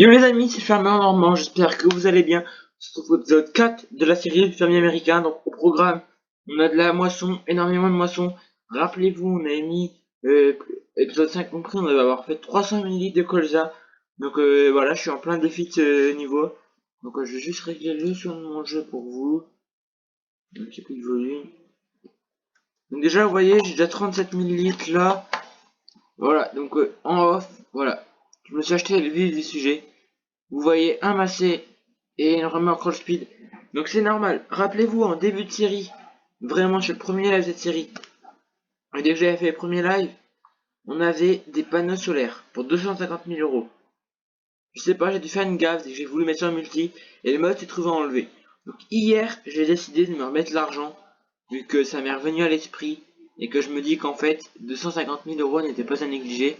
Yo les amis, c'est Fermier Normand, j'espère que vous allez bien. On se retrouve au épisode 4 de la série du fermier américain. Donc au programme, on a de la moisson, énormément de moisson. Rappelez-vous, on a mis épisode 5 compris, on avait avoir fait 300 ml de colza. Donc voilà, je suis en plein défi de ce niveau. Donc je vais juste régler le son de mon jeu pour vous. Un petit peu de volume. Donc déjà, vous voyez, j'ai déjà 37 ml là. Voilà, donc en off, voilà. Je me suis acheté le vif du sujet. Vous voyez un massé et une rumeur crawl speed. Donc c'est normal. Rappelez-vous, en début de série, vraiment, je suis le premier live de cette série. Et dès que j'avais fait le premier live, on avait des panneaux solaires pour 250 000 euros. Je sais pas, j'ai dû faire une gaffe, j'ai voulu mettre sur un multi, et le mode s'est trouvé enlevé. Donc hier, j'ai décidé de me remettre l'argent, vu que ça m'est revenu à l'esprit, et que je me dis qu'en fait, 250 000 euros n'était pas à négliger.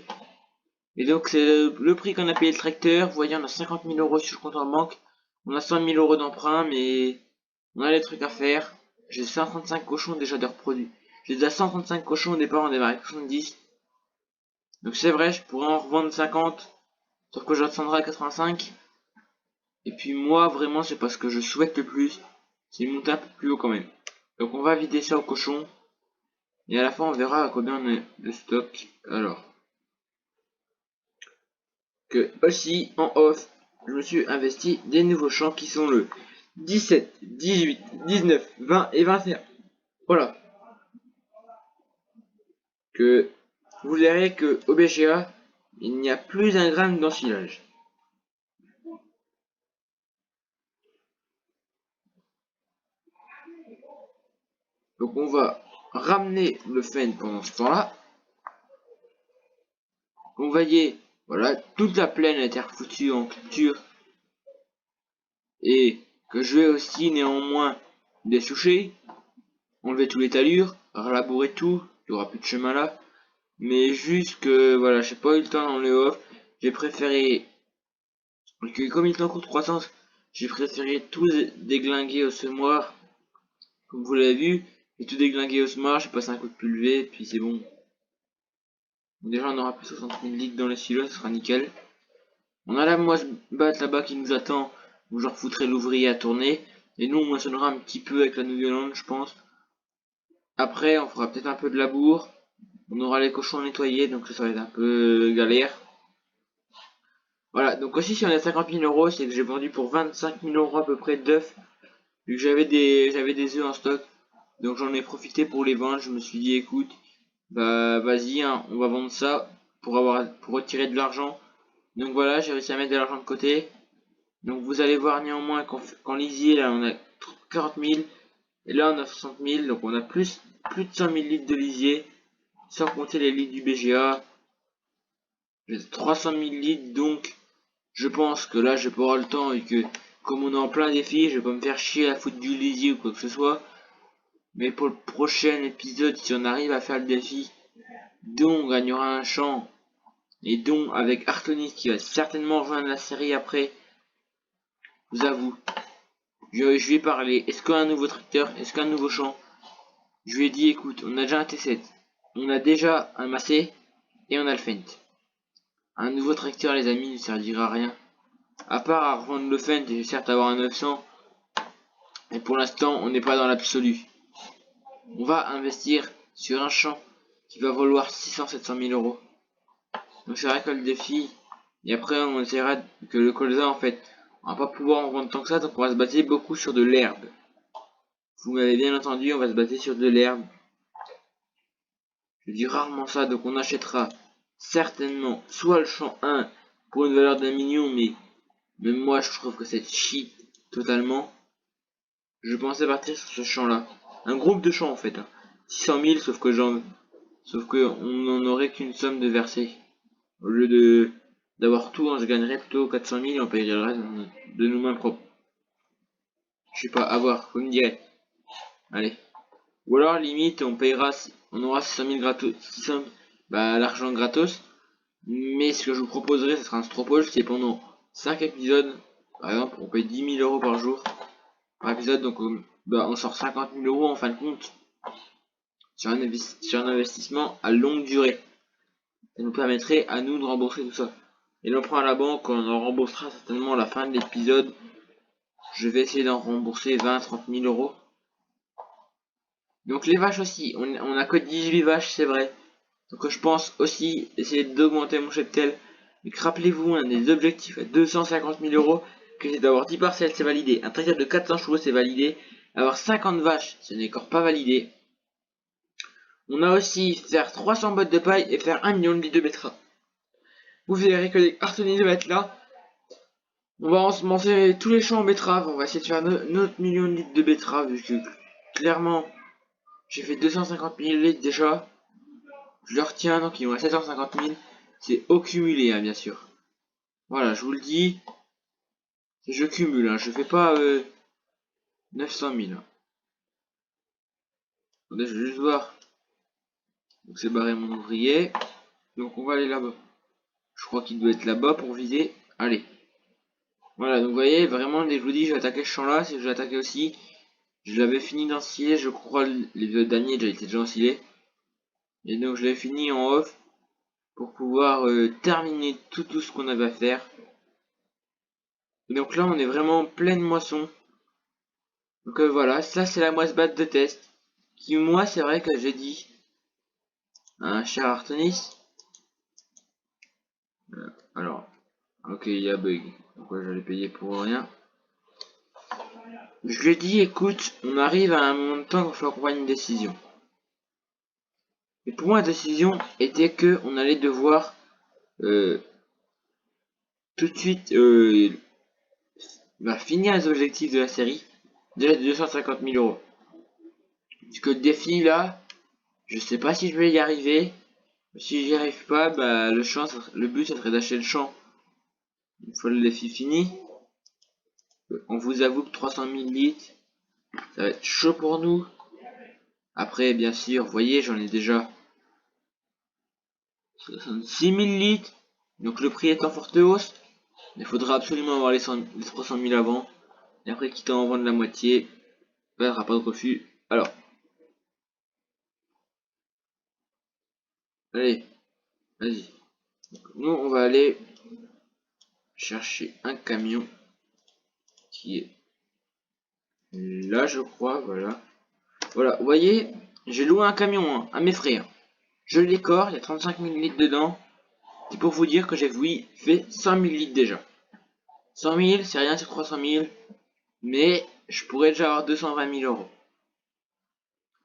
Et donc c'est le prix qu'on a payé le tracteur. Vous voyez, on a 50 000 euros sur le compte en banque. On a 100 000 euros d'emprunt, mais on a des trucs à faire. J'ai 135 cochons déjà de reproduits. J'ai déjà 135 cochons au départ, on démarre avec 70. Donc c'est vrai, je pourrais en revendre 50, sauf que je redescendrai à 85. Et puis moi, vraiment, c'est parce que je souhaite le plus, c'est monter un peu plus haut quand même. Donc on va vider ça au cochon. Et à la fin, on verra à combien on est de stock. Alors, que aussi en off, je me suis investi des nouveaux champs qui sont le 17, 18, 19, 20 et 21. Voilà. Que vous verrez que au BGA, il n'y a plus un gramme d'ensilage. Donc on va ramener le fen pendant ce temps-là. Vous voyez, voilà, toute la plaine a été refoutue en culture. Et que je vais aussi néanmoins dessoucher, enlever tous les talures, relabourer tout, il n'y aura plus de chemin là. Mais juste que voilà, j'ai pas eu le temps dans le off. J'ai préféré que comme il est en cours de croissance, j'ai préféré tout déglinguer au semoir. Comme vous l'avez vu, j'ai tout déglingué au semoir, j'ai passé un coup de pulvé, puis c'est bon. Déjà on aura plus 60 000 litres dans les silos, ce sera nickel. On a la moisse batte là-bas qui nous attend, où je refoutrai l'ouvrier à tourner. Et nous on moissonnera un petit peu avec la Nouvelle-Zélande, je pense. Après on fera peut-être un peu de labour. On aura les cochons nettoyés, donc ça va être un peu galère. Voilà, donc aussi si on est à 50 000 euros, c'est que j'ai vendu pour 25 000 euros à peu près d'œufs, vu que j'avais des œufs en stock, donc j'en ai profité pour les vendre. Je me suis dit écoute, bah vas-y, hein, on va vendre ça pour retirer de l'argent. Donc voilà, j'ai réussi à mettre de l'argent de côté. Donc vous allez voir néanmoins qu'en lisier là on a 40 000 et là on a 60 000, donc on a plus de 100 000 litres de lisier, sans compter les litres du BGA. J'ai 300 000 litres, donc je pense que là, je vais pas avoir le temps et que, comme on est en plein défi, je vais pas me faire chier à foutre du lisier ou quoi que ce soit. Mais pour le prochain épisode, si on arrive à faire le défi, dont on gagnera un champ, et dont avec Artonis qui va certainement rejoindre la série après, je vous avoue, je lui ai parlé, est-ce qu'un nouveau tracteur, est-ce qu'un nouveau champ? Je lui ai dit, écoute, on a déjà un T7, on a déjà un Massé, et on a le Fent. Un nouveau tracteur, les amis, ne servira à rien. À part à revendre le Fent et certes avoir un 900, et pour l'instant, on n'est pas dans l'absolu. On va investir sur un champ qui va valoir 600-700 000 euros. Donc c'est vrai que le défi, et après on essaiera que le colza en fait, on va pas pouvoir en vendre tant que ça, donc on va se baser beaucoup sur de l'herbe. Vous m'avez bien entendu, on va se baser sur de l'herbe. Je dis rarement ça, donc on achètera certainement soit le champ 1 pour une valeur d'1 million, mais même moi je trouve que c'est cheap totalement. Je pensais partir sur ce champ là. Un groupe de champs en fait. 600 000 sauf que on n'en aurait qu'une somme de verser. Au lieu d'avoir tout, hein, je gagnerais plutôt 400 000 et on payerait le reste de nos mains propres. Je sais pas, à voir, vous me direz. Allez. Ou alors limite on aura 600 000 gratos, 600, bah l'argent gratos. Mais ce que je vous proposerai, ce sera un stropole, c'est pendant 5 épisodes. Par exemple, on paye 10 000 euros par jour par épisode, donc on sort 50 000 euros en fin de compte sur un investissement à longue durée. Ça nous permettrait à nous de rembourser tout ça. Et l'emprunt à la banque, on en remboursera certainement à la fin de l'épisode. Je vais essayer d'en rembourser 20-30 000 euros. Donc les vaches aussi, on a que 18 vaches, c'est vrai. Donc je pense aussi essayer d'augmenter mon cheptel. Mais rappelez-vous, un des objectifs à 250 000 euros, que c'est d'avoir 10 parcelles, c'est validé. Un tracteur de 400 chevaux, c'est validé. Avoir 50 vaches, ce n'est encore pas validé. On a aussi faire 300 bottes de paille et faire 1 million de litres de betterave. Vous verrez que les cartonniers vont être là. On va ensemencer tous les champs en betterave. On va essayer de faire notre million de litres de betterave. Vu que clairement, j'ai fait 250 000 litres déjà. Je le retiens, donc il me reste 750 000. C'est au cumulé, hein, bien sûr. Voilà, je vous le dis. Je cumule, hein, je fais pas 900 000. Hein. Attendez, je vais juste voir. Donc c'est barré mon ouvrier. Donc on va aller là-bas. Je crois qu'il doit être là-bas pour viser. Allez. Voilà, donc vous voyez, vraiment, dès que je vous dis, je vais attaquer ce champ-là, c'est que je vais attaquer aussi. Je l'avais fini d'ensiler, je crois, les derniers était déjà ensilé. Et donc je l'ai fini en off pour pouvoir terminer tout ce qu'on avait à faire. Et donc là, on est vraiment en pleine moisson. Donc voilà, ça c'est la moisse batte de test. Qui, moi, c'est vrai que j'ai dit à un cher Artenis. Alors, ok, il y a bug. Pourquoi j'allais payer pour rien? Je lui ai dit, écoute, on arrive à un moment de temps qu'il faut qu'on prenne une décision. Et pour moi, la décision était que on allait devoir tout de suite finir les objectifs de la série. Déjà de 250 000 euros. Parce que le défi là, je sais pas si je vais y arriver. Si j'y arrive pas, bah le but ça serait d'acheter le champ. Une fois le défi fini, on vous avoue que 300 000 litres, ça va être chaud pour nous. Après, bien sûr, vous voyez, j'en ai déjà 66 000 litres. Donc le prix est en forte hausse. Il faudra absolument avoir les 300 000 avant. Et après, quitte à en vendre la moitié, il n'y aura pas de refus. Alors, allez, vas-y. Nous, on va aller chercher un camion qui est là, je crois, voilà. Voilà, vous voyez, j'ai loué un camion hein, à mes frères. Je le décore, il y a 35 000 litres dedans. C'est pour vous dire que j'ai fait 100 000 litres déjà. 100 000, c'est rien, c'est 300 000. Mais je pourrais déjà avoir 220 000 euros.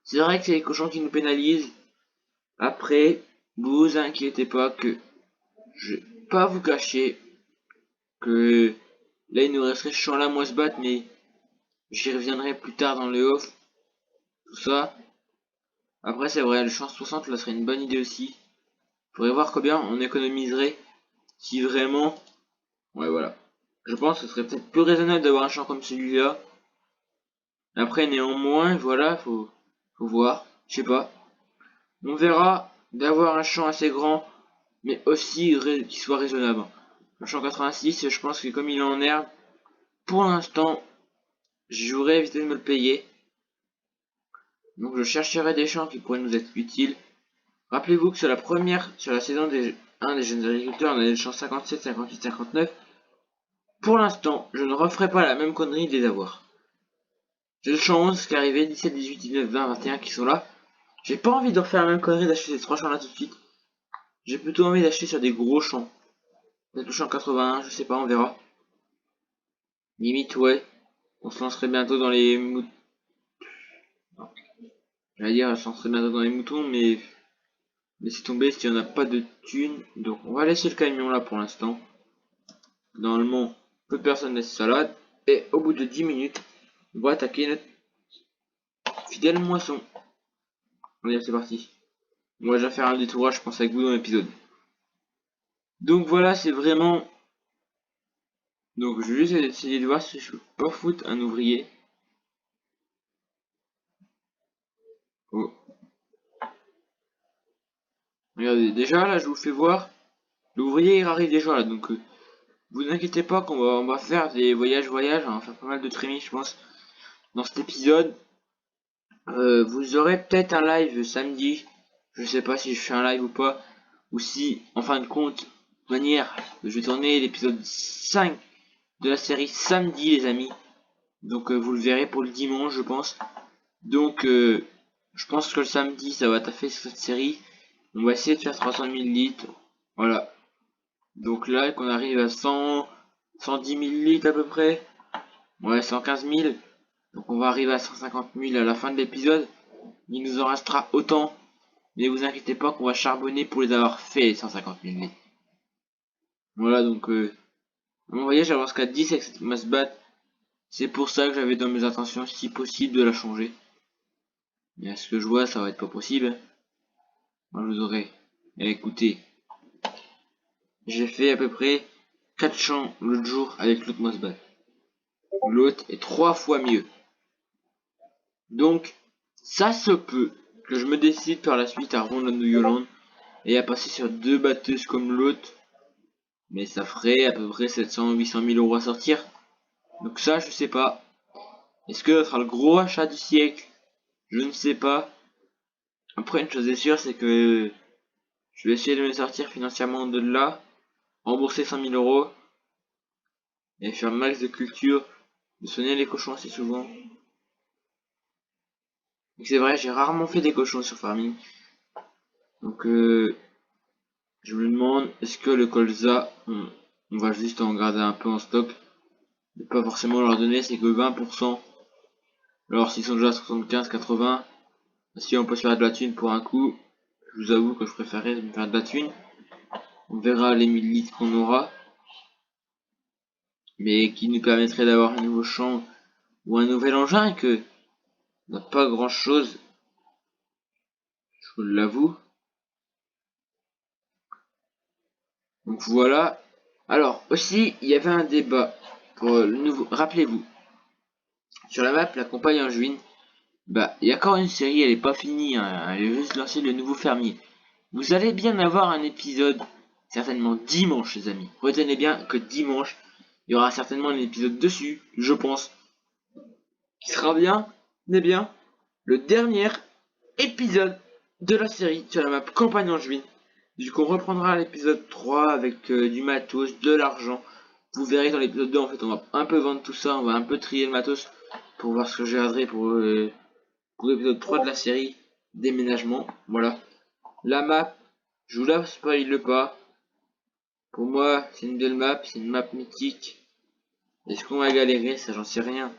C'est vrai que c'est les cochons qui nous pénalisent. Après, vous inquiétez pas que je vais pas vous cacher que là il nous resterait ce champ là moi se battre, mais j'y reviendrai plus tard dans le off. Tout ça. Après c'est vrai, le champ 60 là serait une bonne idée aussi. Faudrait voir combien on économiserait si vraiment. Ouais voilà. Je pense que ce serait peut-être plus raisonnable d'avoir un champ comme celui-là. Après néanmoins, voilà, faut voir. Je sais pas. On verra d'avoir un champ assez grand, mais aussi qui soit raisonnable. Le champ 86, je pense que comme il est en herbe, pour l'instant, j'aurais évité de me le payer. Donc je chercherai des champs qui pourraient nous être utiles. Rappelez-vous que sur la saison des jeunes agriculteurs, on a les champs 57, 58, 59. Pour l'instant, je ne referai pas la même connerie de les avoir. J'ai le champ 11 qui est arrivé, 17, 18, 19, 20, 21 qui sont là. J'ai pas envie de refaire la même connerie d'acheter ces 3 champs là tout de suite. J'ai plutôt envie d'acheter sur des gros champs. Peut-être le champ 81, je sais pas, on verra. Limite, ouais. On se lancerait bientôt dans les moutons. J'allais dire, on se lancerait bientôt dans les moutons, mais laissez tomber s'il n'y en a pas de thunes. Donc, on va laisser le camion là pour l'instant. Normalement, peu de personnes laissent salade. Et au bout de 10 minutes, on va attaquer notre fidèle moisson. Allez, c'est parti. On va déjà faire un détourage, je pense, avec vous dans l'épisode. Donc voilà, c'est vraiment. Donc, je vais juste essayer de voir si je peux pas foutre un ouvrier. Oh. Regardez, déjà là, je vous fais voir. L'ouvrier il arrive déjà là, donc vous inquiétez pas qu'on on va faire des voyages, on va faire pas mal de trémies, je pense, dans cet épisode. Vous aurez peut-être un live samedi. Je sais pas si je fais un live ou pas, ou si, en fin de compte, manière, je vais tourner l'épisode 5 de la série samedi, les amis. Donc vous le verrez pour le dimanche, je pense. Donc je pense que le samedi, ça va taffer sur cette série. On va essayer de faire 300 000 litres. Voilà. Donc là, qu'on arrive à 110 000 litres à peu près. Ouais, 115 000. Donc on va arriver à 150 000 à la fin de l'épisode. Il nous en restera autant. Mais vous inquiétez pas qu'on va charbonner pour les avoir fait, 150 000 litres. Voilà, donc mon voyage avance qu'à 10 avec cette masse bat. C'est pour ça que j'avais dans mes intentions, si possible, de la changer. Mais à ce que je vois, ça va être pas possible. Moi, je vous aurais. Écoutez, j'ai fait à peu près 4 champs l'autre jour avec l'autre mouse bat. L'autre est 3 fois mieux. Donc, ça se peut que je me décide par la suite à revendre la New Yolande et à passer sur 2 batteuses comme l'autre. Mais ça ferait à peu près 700-800 000 euros à sortir. Donc ça, je sais pas. Est-ce que ça sera le gros achat du siècle? Je ne sais pas. Après, une chose est sûre, c'est que je vais essayer de me sortir financièrement de là, rembourser 100 000 euros et faire max de culture, de soigner les cochons assez souvent. C'est vrai, j'ai rarement fait des cochons sur Farming. Donc je me demande, est-ce que le colza, on va juste en garder un peu en stock, et pas forcément leur donner, c'est que 20%. Alors s'ils sont déjà à 75-80, si on peut se faire de la thune pour un coup, je vous avoue que je préférerais me faire de la thune. On verra les 1000 litres qu'on aura, mais qui nous permettrait d'avoir un nouveau champ ou un nouvel engin, et que on n'a pas grand chose, je vous l'avoue. Donc voilà. Alors aussi, il y avait un débat pour le nouveau. Rappelez-vous, sur la map, la campagne en juin, bah, il y a encore une série, elle est pas finie, hein, elle est juste lancée le nouveau fermier. Vous allez bien avoir un épisode, certainement dimanche, les amis. Retenez bien que dimanche, il y aura certainement un épisode dessus, je pense, qui sera bien, le dernier épisode de la série sur la map campagne en juin. Du coup, on reprendra l'épisode 3 avec du matos, de l'argent. Vous verrez dans l'épisode 2, en fait, on va un peu vendre tout ça, on va un peu trier le matos pour voir ce que je garderai pour l'épisode 3 de la série déménagement. Voilà. La map, je vous la spoil pas. Pour moi, c'est une belle map, c'est une map mythique. Est-ce qu'on va galérer? Ça, j'en sais rien.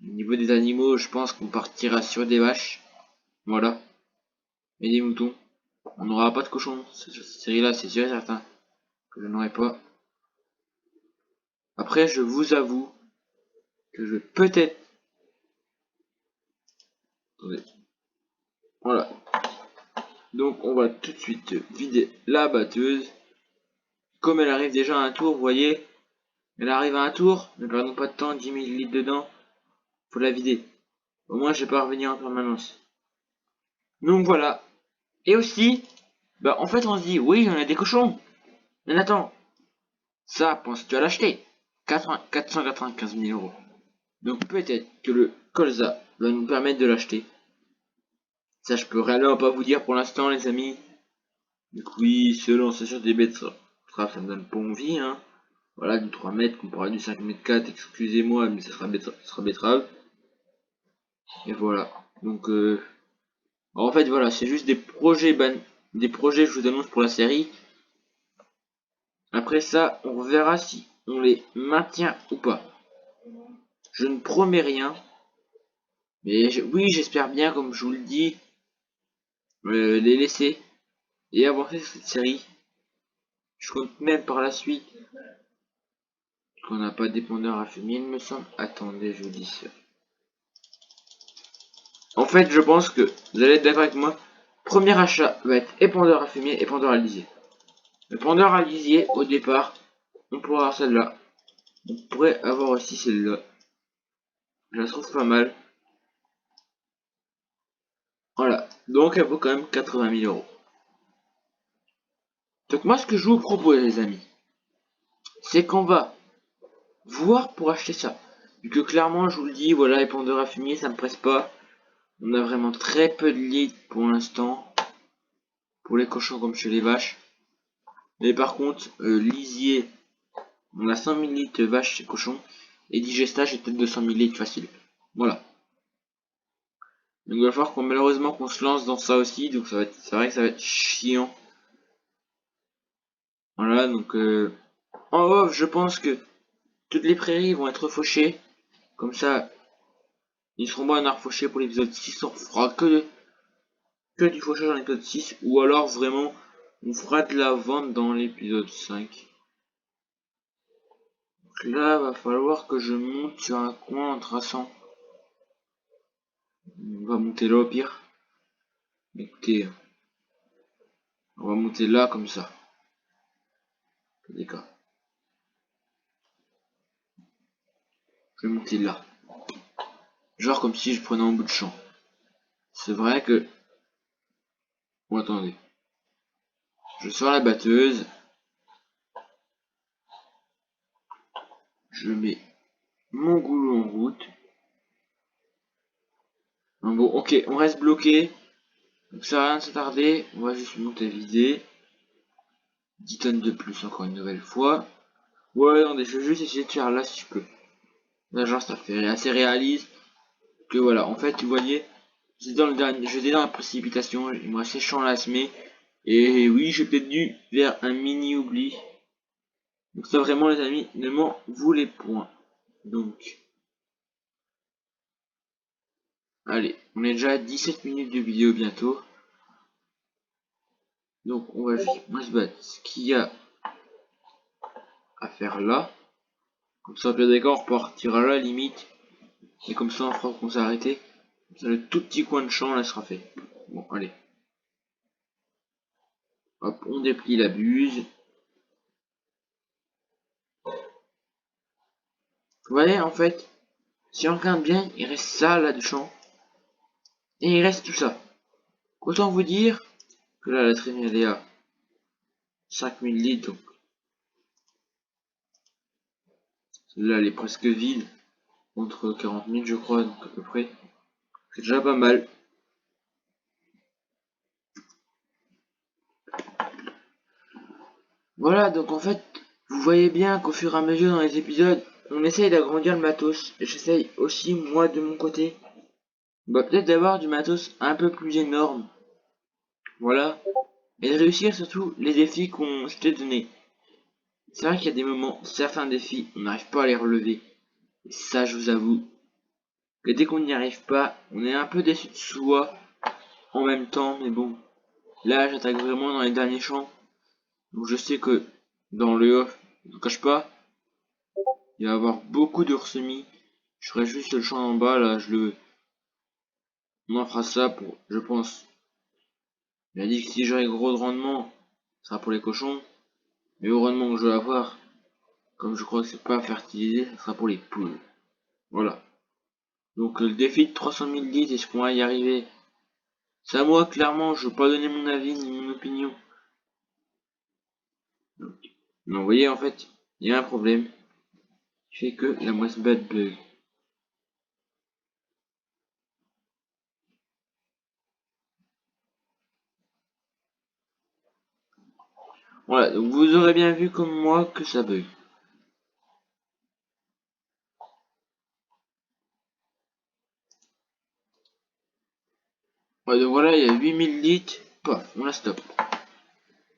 Au niveau des animaux, je pense qu'on partira sur des vaches. Voilà. Et des moutons. On n'aura pas de cochons. Cette série-là, c'est sûr et certain que je n'aurai pas. Après, je vous avoue que je vais peut-être... Attendez. Voilà. Donc, on va tout de suite vider la batteuse. Comme elle arrive déjà à un tour, vous voyez, elle arrive à un tour, ne perdons pas de temps, 10 000 litres dedans, faut la vider. Au moins, je vais pas revenir en permanence. Donc voilà. Et aussi, bah en fait, on se dit, oui, on a des cochons. Mais attends, ça, penses-tu à l'acheter? 495 000 euros. Donc peut-être que le colza va nous permettre de l'acheter. Ça, je peux réellement pas vous dire pour l'instant, les amis. Donc oui, se lancer sur des bêtes, ça me donne pas envie, hein. Voilà, du 3 mètres comparé à du 5 mètres 4, excusez-moi, mais ça sera betterave. Et voilà. Donc, en fait, voilà, c'est juste des projets, des projets, je vous annonce pour la série. Après ça, on verra si on les maintient ou pas. Je ne promets rien, mais oui, j'espère bien, comme je vous le dis, les laisser et avancer cette série. Je compte même par la suite qu'on n'a pas d'épandeur à fumier, il me semble. Attendez, je vous dis ça. En fait, je pense que vous allez être d'accord avec moi. Premier achat va être épandeur à fumier, épandeur à lisier. Épandeur à lisier, au départ, on pourrait avoir celle-là. On pourrait avoir aussi celle-là. Je la trouve pas mal. Voilà. Donc, elle vaut quand même 80 000 euros. Donc, moi, ce que je vous propose, les amis, c'est qu'on va voir pour acheter ça. Vu que clairement, je vous le dis, voilà, épandeur à fumier, ça me presse pas. On a vraiment très peu de litres pour l'instant. Pour les cochons comme chez les vaches. Mais par contre, lisier, on a 100 ml vache et cochon. Et digestage, j'ai peut-être 200 ml facile. Voilà. Donc il va falloir malheureusement qu'on se lance dans ça aussi. Donc ça va être, c'est vrai que ça va être chiant. Voilà, donc en off, je pense que toutes les prairies vont être fauchées. Comme ça, ils seront bons à refaucher pour l'épisode 6. On fera que du fauchage dans l'épisode 6. Ou alors vraiment, on fera de la vente dans l'épisode 5. Donc là, va falloir que je monte sur un coin en traçant. On va monter là au pire. Écoutez, on va monter là comme ça. D'accord. Je vais monter là. Genre comme si je prenais un bout de champ. C'est vrai que... Bon, attendez. Je sors la batteuse. Je mets mon goulot en route. Bon, ok, on reste bloqué. Donc ça va rien de s'attarder. On va juste monter vider. 10 tonnes de plus encore une nouvelle fois. Ouais, attendez, je vais juste essayer de faire là si je peux. Là, genre, ça fait assez réaliste. Que voilà, en fait, vous voyez, j'étais dans la précipitation. Il me restait champ à semer. Et oui, j'ai peut-être dû vers un mini oubli. Donc ça vraiment les amis, ne m'en voulez point. Donc, allez, on est déjà à 17 minutes de vidéo bientôt. Donc on va juste se battre ce qu'il y a à faire là. Comme ça, bien d'accord, on repartira là limite. Et comme ça, on fera qu'on s'est arrêté. Ça, le tout petit coin de champ là sera fait. Bon, allez. Hop, on déplie la buse. Vous voyez, en fait, si on regarde bien, il reste ça là de champ. Et il reste tout ça. Autant vous dire que là, la traînée elle est à 5000 litres. Donc là, elle est presque vide. Contre 40 000 je crois, donc à peu près. C'est déjà pas mal. Voilà, donc en fait, vous voyez bien qu'au fur et à mesure dans les épisodes, on essaye d'agrandir le matos. Et j'essaye aussi, moi, de mon côté, bah peut-être d'avoir du matos un peu plus énorme. Voilà. Et de réussir surtout les défis qu'on s'était donnés. C'est vrai qu'il y a des moments, certains défis, on n'arrive pas à les relever. Et ça, je vous avoue, que dès qu'on n'y arrive pas, on est un peu déçu de soi en même temps. Mais bon, là, j'attaque vraiment dans les derniers champs. Donc je sais que dans le off, je ne cache pas, il va y avoir beaucoup de ressemis. Je ferai juste le champ en bas, là, on en fera ça pour, je pense. Il a dit que si j'aurai gros de rendement, ça sera pour les cochons. Mais au rendement que je vais avoir, comme je crois que c'est pas fertilisé, ça sera pour les poules. Voilà. Donc le défi de 300 000 litres, est-ce qu'on va y arriver? C'est à moi, clairement, je veux pas donner mon avis ni mon opinion. Mais vous voyez, en fait, il y a un problème qui fait que la moisse bad bug. Voilà, donc vous aurez bien vu comme moi que ça bug. Ouais, donc voilà, il y a 8000 litres. Paf, on la stop.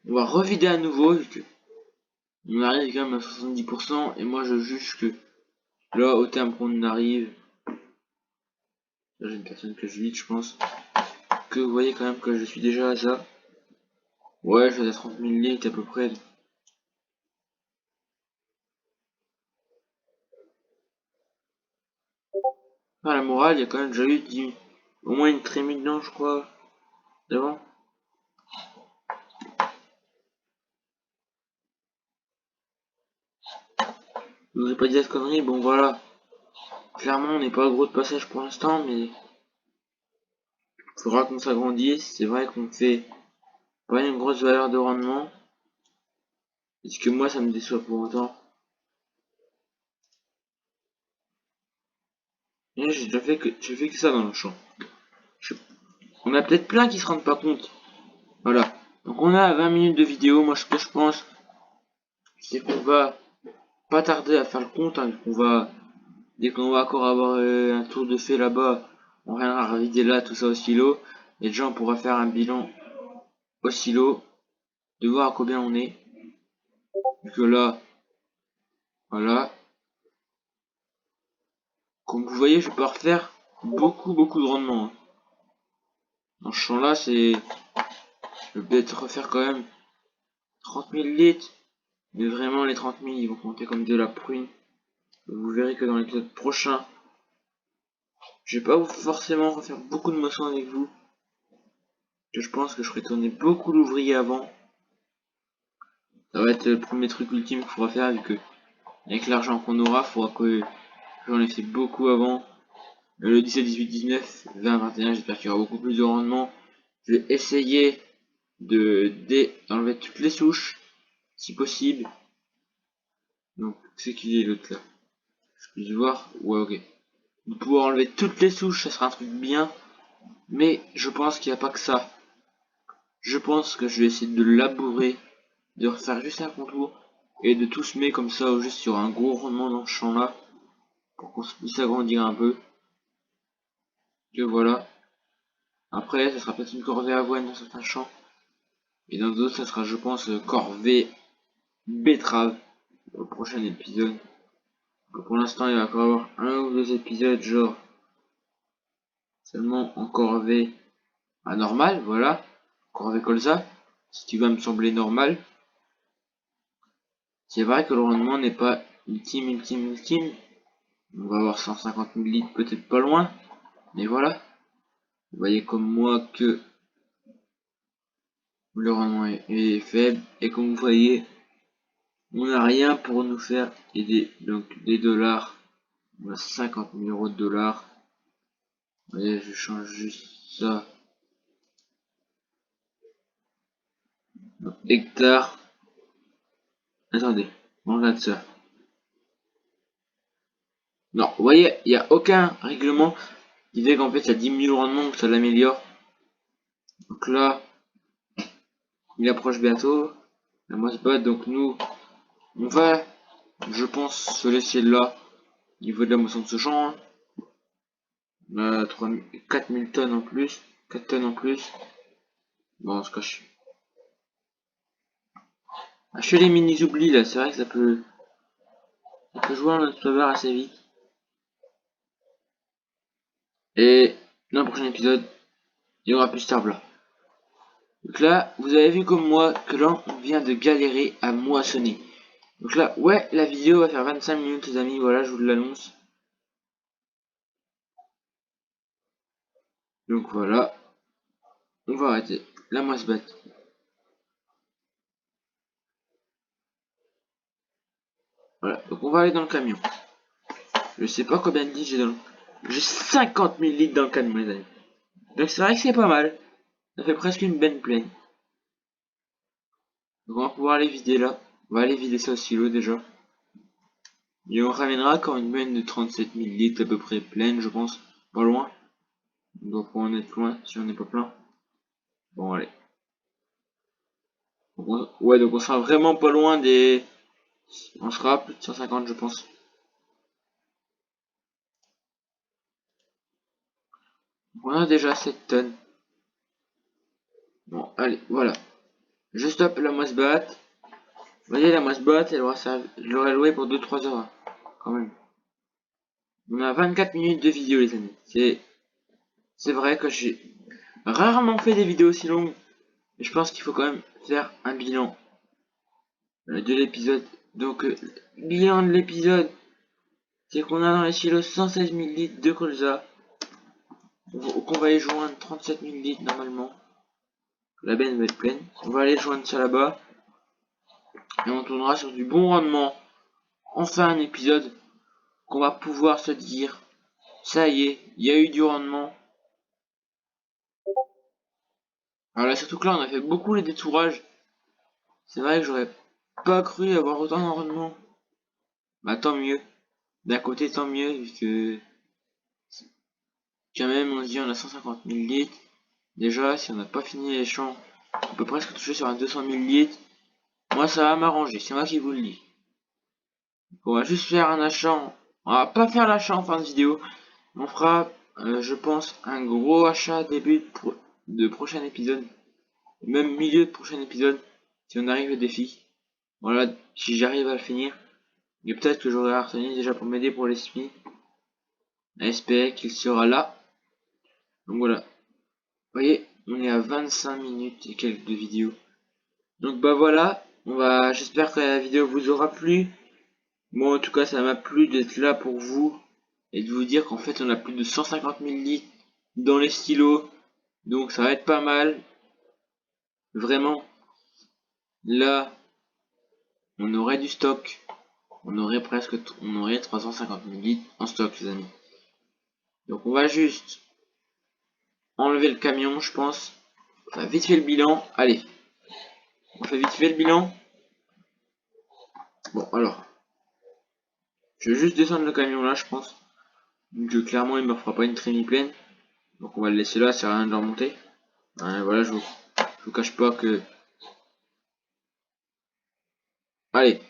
On va revider à nouveau, vu que on arrive quand même à 70%, et moi je juge que là, au terme qu'on arrive, là j'ai une personne que je vide, je pense, que vous voyez quand même que je suis déjà à ça. Ouais, je suis à 30 000 litres à peu près. Ah, la morale, il y a quand même déjà eu au moins une trémie dedans, je crois, d'avant. Je vous ai pas dit cette connerie, bon voilà. Clairement, on n'est pas gros de passage pour l'instant, mais il faudra qu'on s'agrandisse. C'est vrai qu'on fait pas une grosse valeur de rendement. Est-ce que moi, ça me déçoit pour autant? Et j'ai fait que ça dans le champ. On a peut-être plein qui se rendent pas compte. Voilà. Donc on a 20 minutes de vidéo. Moi, ce que je pense, c'est qu'on va pas tarder à faire le compte, hein, dès qu'on va encore avoir un tour de fait là-bas, on viendra vider là tout ça au silo, et déjà on pourra faire un bilan au silo, de voir à combien on est, vu que là, voilà, comme vous voyez, je vais pas refaire beaucoup de rendement, hein. Dans ce champ là, je vais peut-être refaire quand même 30 000 litres, mais vraiment les 30 000 ils vont compter comme de la prune. Vous verrez que dans l'épisode prochain, je vais pas forcément refaire beaucoup de moissons avec vous, que je pense que je ferai tourner beaucoup d'ouvriers avant. Ça va être le premier truc ultime qu'il faudra faire, vu que avec l'argent qu'on aura, il faudra que j'en ai fait beaucoup avant. Le 17, 18, 19, 20, 21, j'espère qu'il y aura beaucoup plus de rendement. Je vais essayer d'enlever toutes les souches, si possible. Donc, c'est qui est l'autre là? Je peux voir? Ouais, ok. De pouvoir enlever toutes les souches, ça sera un truc bien. Mais je pense qu'il n'y a pas que ça. Je pense que je vais essayer de labourer, de refaire juste un contour et de tout semer comme ça, juste sur un gros rendement dans ce champ là, pour qu'on puisse agrandir un peu. Que voilà. Après, ça sera peut-être une corvée avoine dans certains champs. Et dans d'autres, ça sera, je pense, corvée betterave au prochain épisode. Donc pour l'instant, il va encore avoir un ou deux épisodes, genre seulement en corvée anormale, voilà. Corvée colza, ce qui va me sembler normal. C'est vrai que le rendement n'est pas ultime. On va avoir 150 000 litres, peut-être pas loin. Mais voilà. Vous voyez comme moi que le rendement est faible. Et comme vous voyez, on n'a rien pour nous faire aider. Donc des dollars. On a 50 000 euros de dollars. Vous voyez, je change juste ça. Donc, hectare. Attendez, on regarde ça. Non, vous voyez, il n'y a aucun règlement qui dit qu'en fait ça diminue le rendement, que ça l'améliore. Donc là, il approche bientôt. La moisse batte, donc nous, on va, je pense, se laisser là, au niveau de la moisson de ce champ. Hein. On a 4000 tonnes en plus, 4 tonnes en plus. Bon, on se cache. Acheter les mini oublis là, c'est vrai que ça peut jouer en notre faveur assez vite. Et dans le prochain épisode, il y aura plus tard là. Donc là, vous avez vu comme moi que là, on vient de galérer à moissonner. Donc là, ouais, la vidéo va faire 25 minutes les amis, voilà, je vous l'annonce. Donc voilà, on va arrêter la moisse batte. Voilà, donc on va aller dans le camion. Je sais pas combien de litres j'ai dans le... J'ai 50 000 litres dans le camion les amis. Donc c'est vrai que c'est pas mal. Ça fait presque une benne pleine. Donc on va pouvoir aller vider là. On va aller vider ça au silo déjà. Et on ramènera quand une benne de 37 000 litres à peu près pleine je pense. Pas loin. On doit pas en être loin si on n'est pas plein. Bon allez. Donc ouais donc on sera vraiment pas loin des... On sera à plus de 150 je pense. On a déjà 7 tonnes. Bon allez voilà. Je stoppe la moisse batte. Vous voyez la moisse batte elle aura servi... Je l'aurais louée pour 2-3 heures. Hein, quand même. On a 24 minutes de vidéo les amis. C'est vrai que j'ai rarement fait des vidéos aussi longues. Mais je pense qu'il faut quand même faire un bilan de l'épisode. Donc bilan de l'épisode, c'est qu'on a dans les silos 116 000 litres de colza. Qu'on va y joindre 37 000 litres normalement. La benne va être pleine. On va aller joindre ça là-bas. Et on tournera sur du bon rendement. Enfin un épisode qu'on va pouvoir se dire, ça y est, il y a eu du rendement. Alors là, surtout que là, on a fait beaucoup les détourages. C'est vrai que j'aurais pas cru avoir autant de rendement. Bah tant mieux. D'un côté, tant mieux, vu que quand même, on se dit on a 150 000 litres. Déjà, si on n'a pas fini les champs, on peut presque toucher sur un 200 000 litres. Moi, ça va m'arranger, c'est moi qui vous le dis. On va juste faire un achat. On va pas faire l'achat en fin de vidéo. On fera, je pense, un gros achat début de prochain épisode. Même milieu de prochain épisode. Si on arrive au défi. Voilà, si j'arrive à le finir. Et peut-être que j'aurai Arsène déjà pour m'aider pour les SPI. À espérer qu'il sera là. Donc voilà. Vous voyez, on est à 25 minutes et quelques de vidéo. Donc bah voilà. J'espère que la vidéo vous aura plu. Moi en tout cas ça m'a plu d'être là pour vous. Et de vous dire qu'en fait on a plus de 150 000 litres dans les stylos. Donc ça va être pas mal. Vraiment. Là, on aurait du stock. On aurait 350 000 litres en stock les amis. Donc on va juste enlever le camion je pense. Enfin vite fait le bilan. Allez. On fait vite fait le bilan. Bon alors. Je vais juste descendre le camion là je pense. Donc clairement il me fera pas une trémie pleine. Donc on va le laisser là, ça sert à rien de le remonter. Voilà, je vous cache pas que... Allez.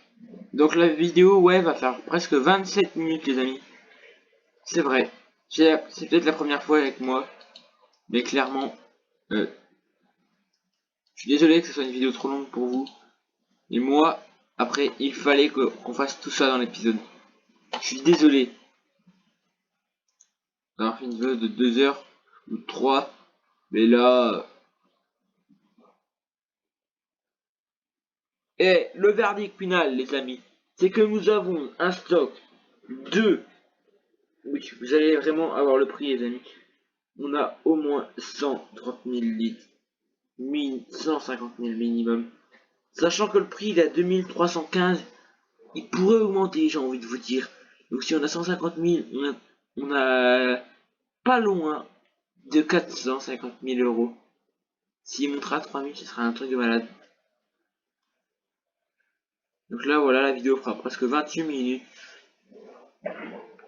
Donc la vidéo, ouais, va faire presque 27 minutes les amis. C'est vrai. C'est peut-être la première fois avec moi. Mais clairement, je suis désolé que ce soit une vidéo trop longue pour vous. Et moi, après, il fallait qu'on fasse tout ça dans l'épisode. Je suis désolé d'avoir fait une vidéo de 2 heures ou 3. Mais là... Et le verdict final, les amis, c'est que nous avons un stock de... Oui, vous allez vraiment avoir le prix, les amis. On a au moins 130 000 litres. 150 000 minimum. Sachant que le prix il est à 2315, il pourrait augmenter, j'ai envie de vous dire. Donc si on a 150 000, on a pas loin de 450 000 euros. S'il montera 3000, ce sera un truc de malade. Donc là, voilà, la vidéo fera presque 28 minutes.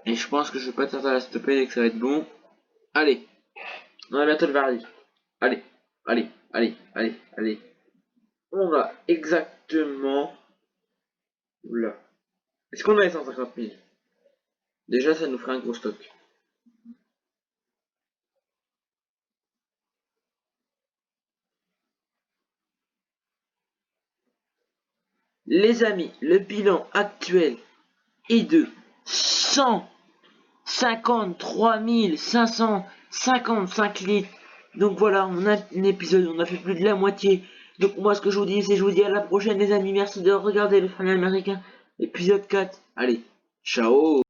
Et je pense que je vais pas tarder à la stopper et que ça va être bon. Allez, on a bientôt le verdict. Allez, allez, allez, allez, allez. On a exactement... Oula. Est-ce qu'on a les 150 000? Déjà, ça nous ferait un gros stock. Les amis, le bilan actuel est de 153 555 litres. Donc voilà, on a un épisode, on a fait plus de la moitié. Donc moi, ce que je vous dis, c'est je vous dis à la prochaine les amis. Merci de regarder le Family Américain, épisode 4. Allez, ciao.